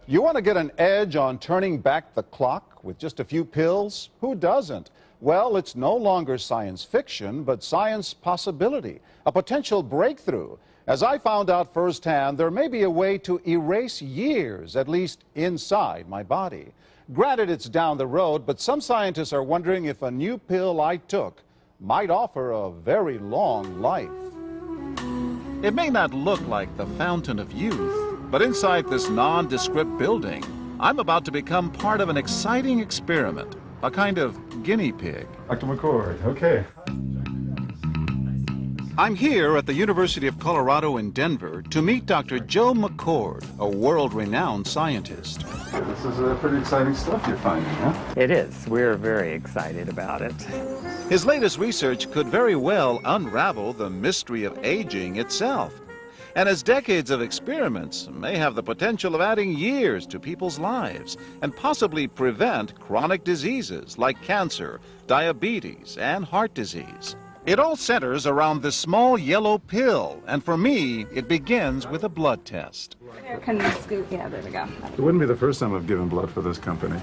You want to get an edge on turning back the clock with just a few pills? Who doesn't? Well, it's no longer science fiction, but science possibility, a potential breakthrough. As I found out firsthand, there may be a way to erase years, at least inside my body. Granted, it's down the road, but some scientists are wondering if a new pill I took might offer a very long life. It may not look like the fountain of youth, but inside this nondescript building, I'm about to become part of an exciting experiment, a kind of guinea pig. Dr. McCord, okay. I'm here at the University of Colorado in Denver to meet Dr. Joe McCord, a world-renowned scientist. This is pretty exciting stuff you're finding, huh? It is. We're very excited about it. His latest research could very well unravel the mystery of aging itself. And his decades of experiments may have the potential of adding years to people's lives and possibly prevent chronic diseases like cancer, diabetes, and heart disease. It all centers around this small yellow pill, and for me, it begins with a blood test. Can you scoop? Yeah, there we go. It wouldn't be the first time I've given blood for this company.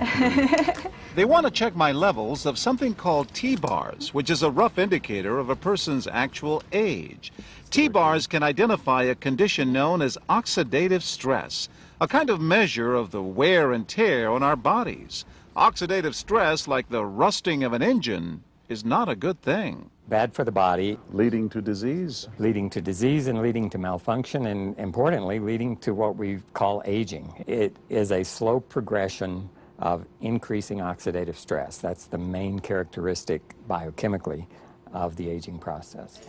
They want to check my levels of something called T-bars, which is a rough indicator of a person's actual age. T-bars can identify a condition known as oxidative stress, a kind of measure of the wear and tear on our bodies. Oxidative stress, like the rusting of an engine, is not a good thing. Bad for the body. Leading to disease? Leading to disease and leading to malfunction, and importantly, leading to what we call aging. It is a slow progression of increasing oxidative stress. That's the main characteristic biochemically of the aging process.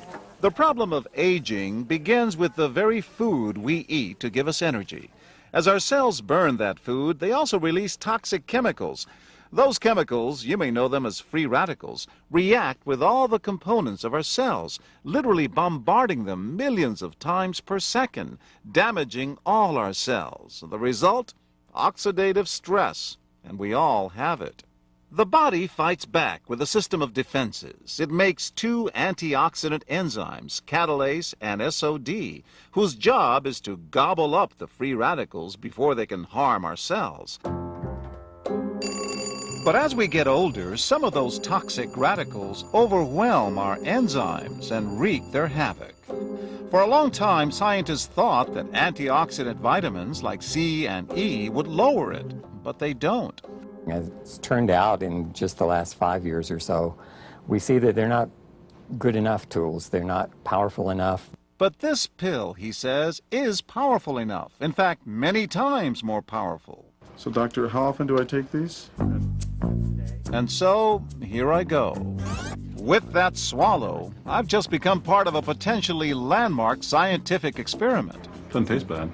The problem of aging begins with the very food we eat to give us energy. As our cells burn that food, they also release toxic chemicals. Those chemicals, you may know them as free radicals, react with all the components of our cells, literally bombarding them millions of times per second, damaging all our cells. The result? Oxidative stress, and we all have it. The body fights back with a system of defenses. It makes two antioxidant enzymes, catalase and SOD, whose job is to gobble up the free radicals before they can harm our cells. But as we get older, some of those toxic radicals overwhelm our enzymes and wreak their havoc. For a long time, scientists thought that antioxidant vitamins like C and E would lower it, but they don't. As it's turned out in just the last 5 years or so, we see that they're not good enough tools. They're not powerful enough. But this pill, he says, is powerful enough. In fact, many times more powerful. So, doctor, how often do I take these? And so, here I go. With that swallow, I've just become part of a potentially landmark scientific experiment. Doesn't taste bad.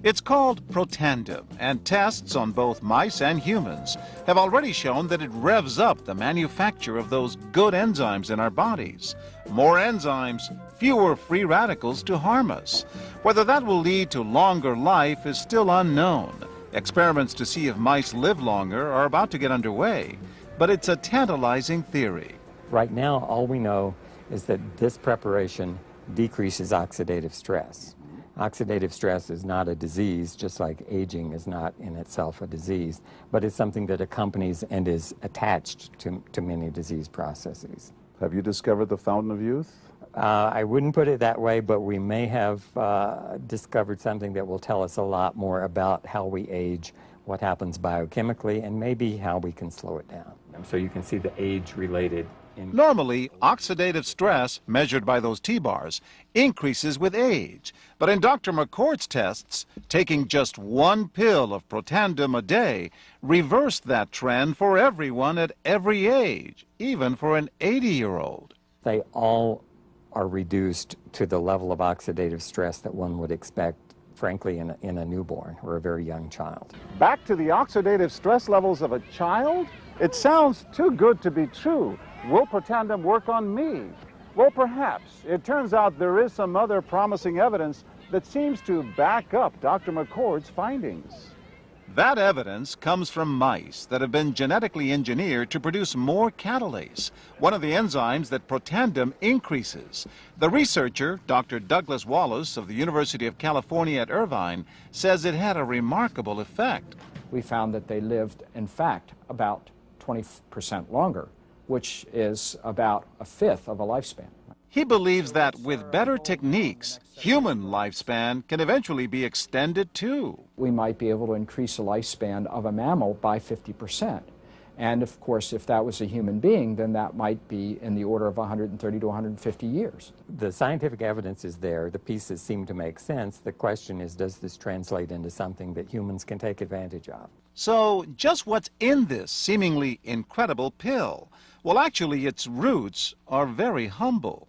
It's called Protandim, and tests on both mice and humans have already shown that it revs up the manufacture of those good enzymes in our bodies. More enzymes, fewer free radicals to harm us. Whether that will lead to longer life is still unknown. Experiments to see if mice live longer are about to get underway, but it's a tantalizing theory. Right now, all we know is that this preparation decreases oxidative stress. Oxidative stress is not a disease, just like aging is not in itself a disease, but it's something that accompanies and is attached to many disease processes. Have you discovered the fountain of youth? I wouldn't put it that way, but we may have discovered something that will tell us a lot more about how we age, what happens biochemically, and maybe how we can slow it down. So you can see the age-related. Normally, oxidative stress, measured by those T-bars, increases with age. But in Dr. McCord's tests, taking just one pill of Protandim a day reversed that trend for everyone at every age, even for an 80-year-old. They all are reduced to the level of oxidative stress that one would expect, frankly, in a newborn or a very young child. Back to the oxidative stress levels of a child? It sounds too good to be true. Will Protandim work on me? Well, perhaps. It turns out there is some other promising evidence that seems to back up Dr. McCord's findings. That evidence comes from mice that have been genetically engineered to produce more catalase, one of the enzymes that Protandim increases. The researcher, Dr. Douglas Wallace of the University of California at Irvine, says it had a remarkable effect. We found that they lived, in fact, about 20% longer, which is about a fifth of a lifespan. He believes that with better techniques, human lifespan can eventually be extended too. We might be able to increase the lifespan of a mammal by 50%. And of course, if that was a human being, then that might be in the order of 130 to 150 years. The scientific evidence is there. The pieces seem to make sense. The question is, does this translate into something that humans can take advantage of? So, just what's in this seemingly incredible pill? Well, actually, its roots are very humble.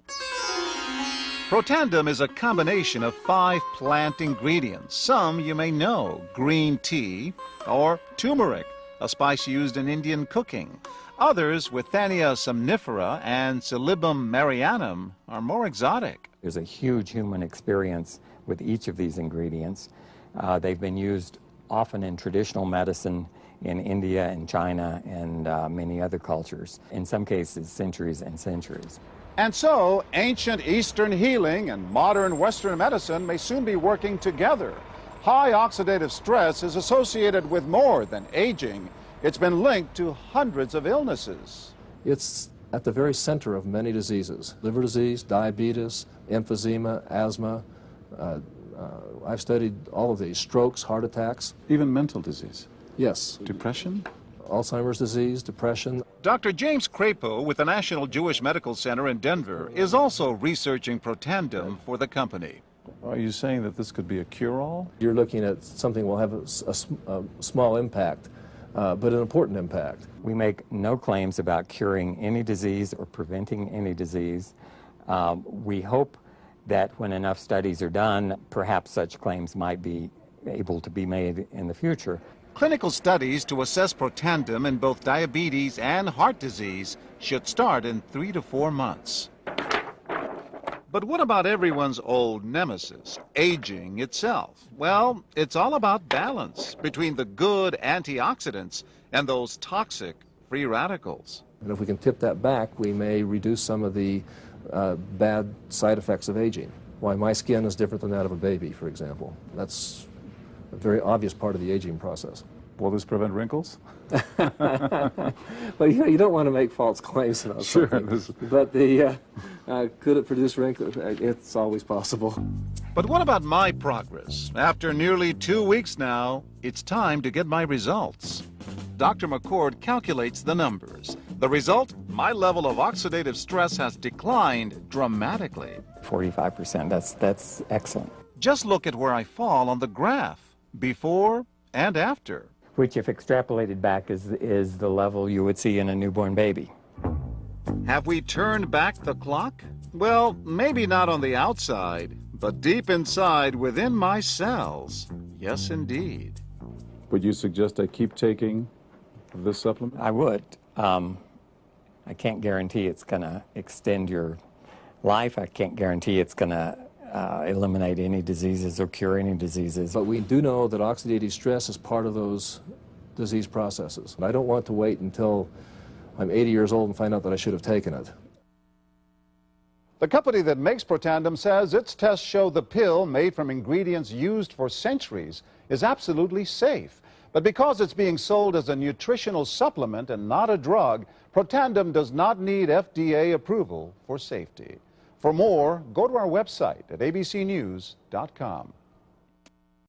Protandim is a combination of 5 plant ingredients. Some you may know: green tea or turmeric, a spice used in Indian cooking. Others, Withania somnifera and Silybum marianum, are more exotic. There's a huge human experience with each of these ingredients. They've been used often in traditional medicine in India and China and many other cultures, in some cases centuries and centuries. And so, ancient Eastern healing and modern Western medicine may soon be working together. High oxidative stress is associated with more than aging. It's been linked to hundreds of illnesses. It's at the very center of many diseases: liver disease, diabetes, emphysema, asthma. I've studied all of these: strokes, heart attacks. Even mental disease? Yes. Depression? Alzheimer's disease, depression. Dr. James Crapo with the National Jewish Medical Center in Denver is also researching Protandim for the company. Are you saying that this could be a cure-all? You're looking at something that will have a small impact, but an important impact. We make no claims about curing any disease or preventing any disease. We hope that when enough studies are done, perhaps such claims might be able to be made in the future. Clinical studies to assess Protandim in both diabetes and heart disease should start in 3 to 4 months. But what about everyone's old nemesis, aging itself? Well, it's all about balance between the good antioxidants and those toxic free radicals. And if we can tip that back, we may reduce some of the bad side effects of aging. Why my skin is different than that of a baby, for example. That's a very obvious part of the aging process. Will this prevent wrinkles? Well, you don't want to make false claims about something. But could it produce wrinkles? It's always possible. But what about my progress? After nearly 2 weeks now, it's time to get my results. Dr. McCord calculates the numbers. The result? My level of oxidative stress has declined dramatically. 45%, that's excellent. Just look at where I fall on the graph, before and after. Which, if extrapolated back, is the level you would see in a newborn baby. Have we turned back the clock? Well, maybe not on the outside, but deep inside within my cells. Yes, indeed. Would you suggest I keep taking this supplement? I would. I can't guarantee it's going to extend your life. I can't guarantee it's going to eliminate any diseases or cure any diseases. But we do know that oxidative stress is part of those disease processes. I don't want to wait until I'm 80 years old and find out that I should have taken it. The company that makes Protandim says its tests show the pill, made from ingredients used for centuries, is absolutely safe. But because it's being sold as a nutritional supplement and not a drug, Protandim does not need FDA approval for safety. For more, go to our website at abcnews.com.